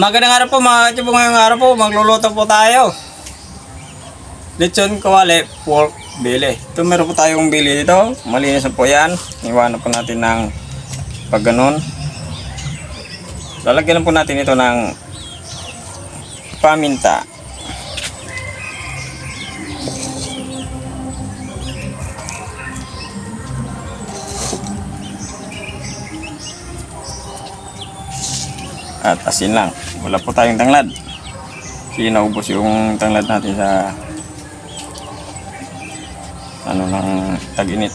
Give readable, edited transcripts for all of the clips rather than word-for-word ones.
Magandang araw po mga katibo, ngayong araw po magluluto po tayo. Lechon kawali, pork belly. Ito meron po tayong belly dito. Malinis na po yan. Iwanan po natin ng pag ganun. Lalagyan po natin ito ng paminta. At asin lang. Wala po tayong tanglad. Kasi naubos yung tanglad natin sa ng tag-init.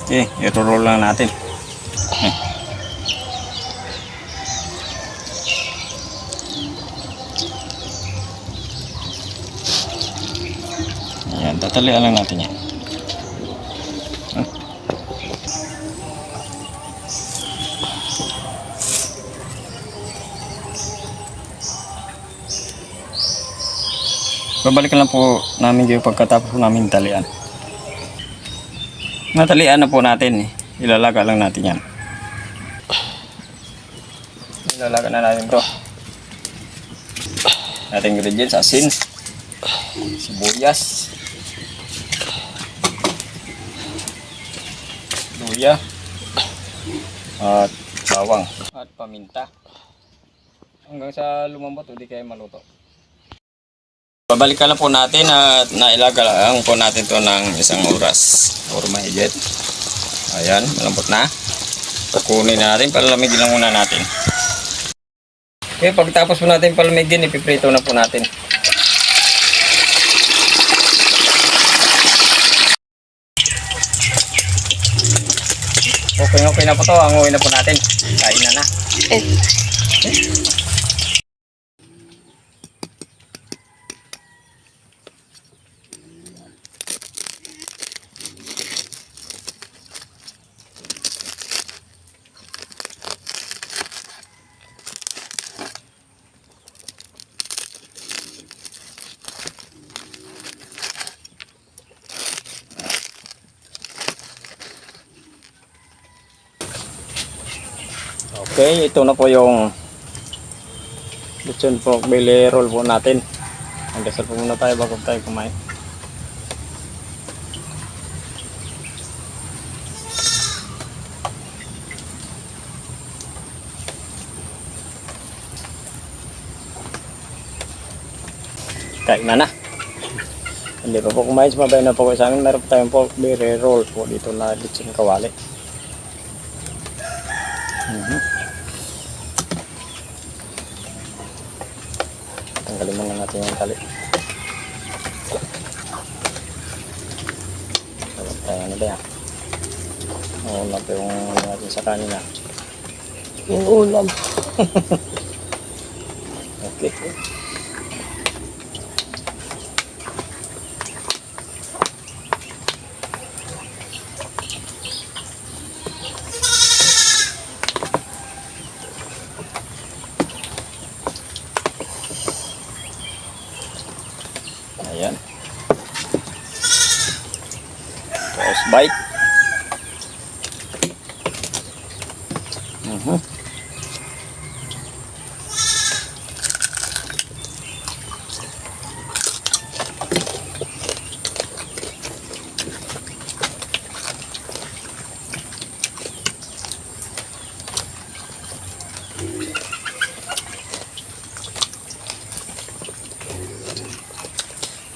Okay, i-roll lang natin. Ayan, tatalian lang natin yan. Babalikan lang po namin yung pagkatapos po namin talian. Natalian na po natin eh. Ilalaga lang natin yan. Ilalaga na natin to. Ating ingredients, asin, sibuyas, luya, at bawang, at paminta. Hanggang sa lumambot, hindi kayo maluto. Babalikan lang po natin at nailaga lang po natin to ng isang oras or mahigit. Ayan, malambot na. Kukunin na natin, palamigin lang muna natin. Okay, pagtapos po natin palamigin, ipiprito na po natin. Okay na po to, anguhin na po natin. Kain na. Okay, ito na po yung lechon pork belly roll po natin. Magdasal po muna tayo bago tayo kumain. Kain na. Hindi pa po kumain, sumabay na po sa amin. Meron po tayong pork belly roll po dito na lechon kawali. Tanggalin muna natin yung tali. Ano ba yan? Ulam po yung natin sa kanina. Yung ulam. Okay. Ayan. Toast bite.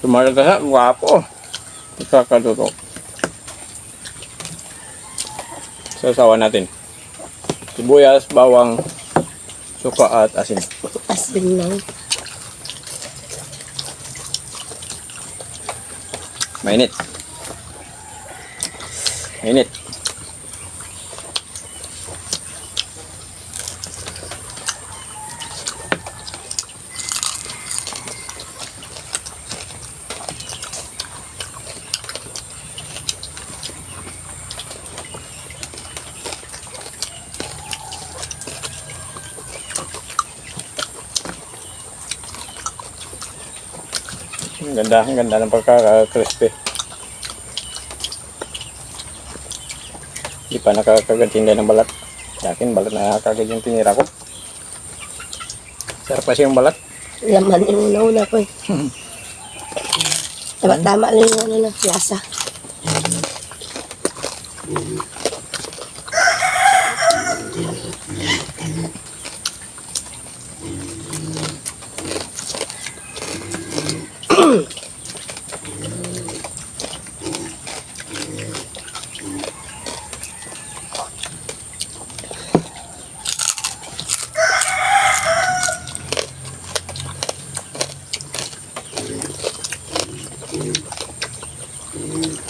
Tumarga, guwapo. Ikakaluto. Sasawan natin. Sibuyas, bawang, suka at asin. Asin lang. Mainit. Mainit. Ang ganda ng pagkaka-crispy. Hindi pa nakakagantinda ng balat. Sa akin, balat na kagad yung tinira ko. Sarap kasi yung balat. Laman yung una-una ko eh. Tama lang yung ano na, lasa.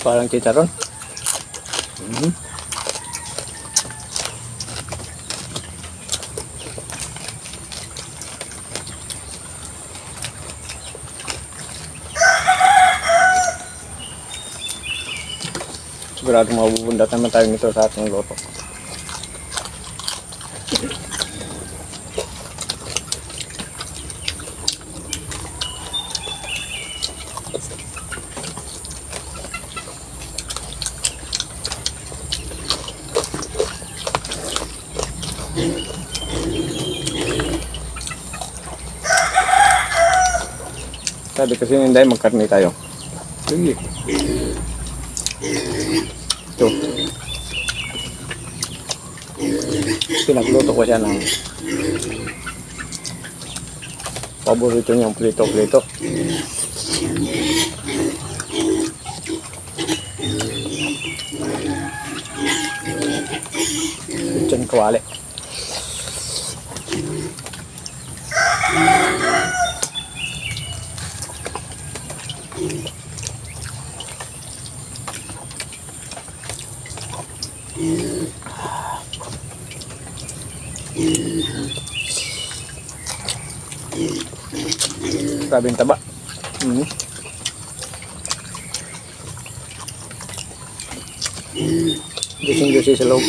Parang chicharon. Sigurado mabubundat naman tayo nito sa ating luto. Sabi kasi ni Inday, magkarni tayo. Sige. Ito. Pinagluto ko siya ng paborito niyang prito-prito. Lechon kawali. Grabe yung taba. Juicy sa loob.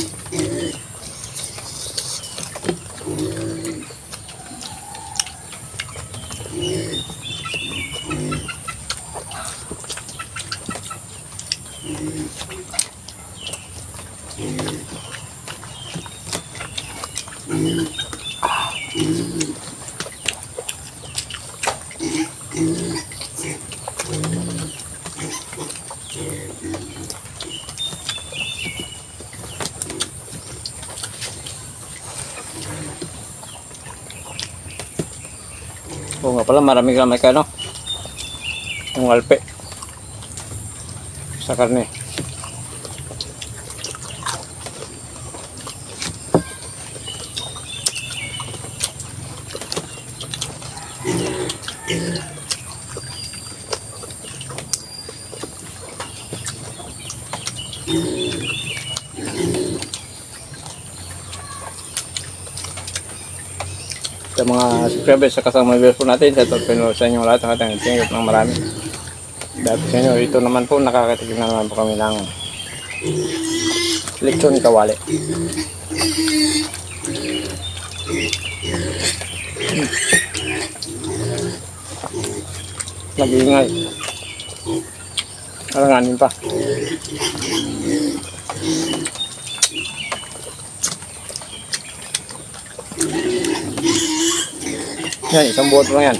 Oo nga pala, marami gamay ka, no? Yung alpe. Sa karne. Sa mga subscribers sa kasama viewers po natin, sa Torpino sa inyo lahat, ang ating tingin ng marami. Dahil sa inyo, ito naman po, nakakatikim na naman po kami ng lechon kawali. Nag-iingay. Alanganin pa. Yan, isang buhat lang yan.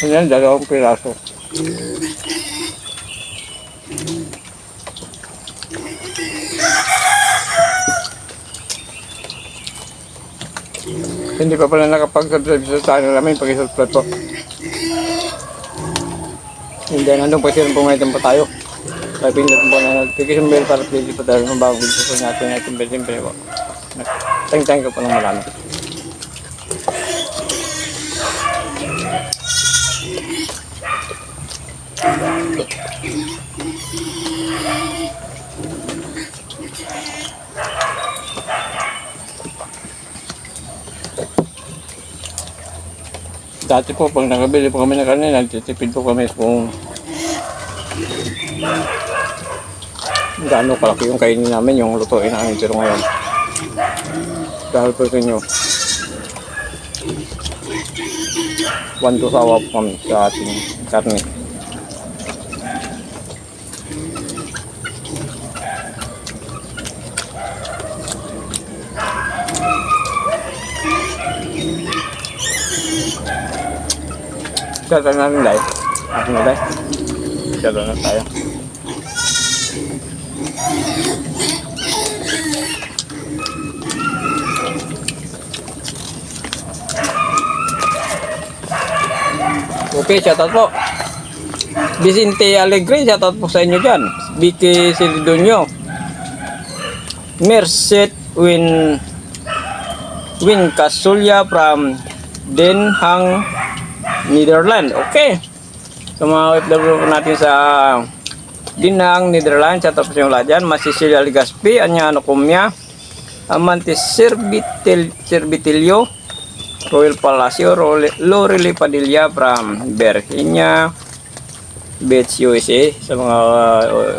Yan, 2 piraso. Hindi pa pala nakapag-subscribe sa channel namin, pag-subscribe po. Hindi, nandun po sila po ngayon po tayo. Kaya pindutin po na notification bell para pwede po tayo ng bagong video po natin siyempre po. Thank you po ng marami. Dati po, pag nakabili po kami ng karne, nagtitipid po kami kung gaano kalaki yung kainin namin, yung lutuin namin. Pero ngayon, dahil po sa inyo, 1 to sawa po kami sa ating karne. Share natin live. Akin na live. Share na tayo. Okay, shoutout po. Vicente Alegre, shoutout po sa inyo dyan. Vicky Silidonio. Merced Win Kasulya from Den Haag, Netherlands. Okay. Sa mga OFW natin sa Den Haag, Netherlands, shoutout po sa inyo lahat dyan. Masisilia Ligaspi, Anyano Kumya, Amantes Servitilio, Royal Palacio, Lorely Padilla from Virginia Beach, USA. Sa mga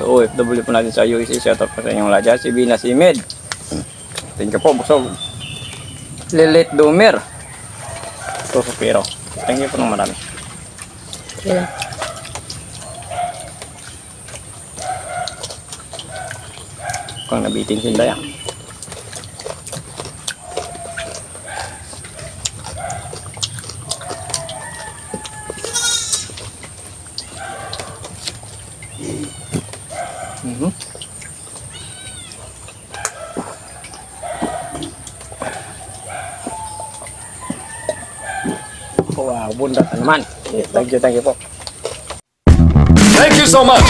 OFW po natin sa USA, shoutout po sa inyong lahat. Si Bina Simed, thank you po, busog. Lilith Dumer, Pero thank you po ng marami. Yeah. Kung nabitin sila yan. Wow, bunda naman. Thank you po. Thank you so much.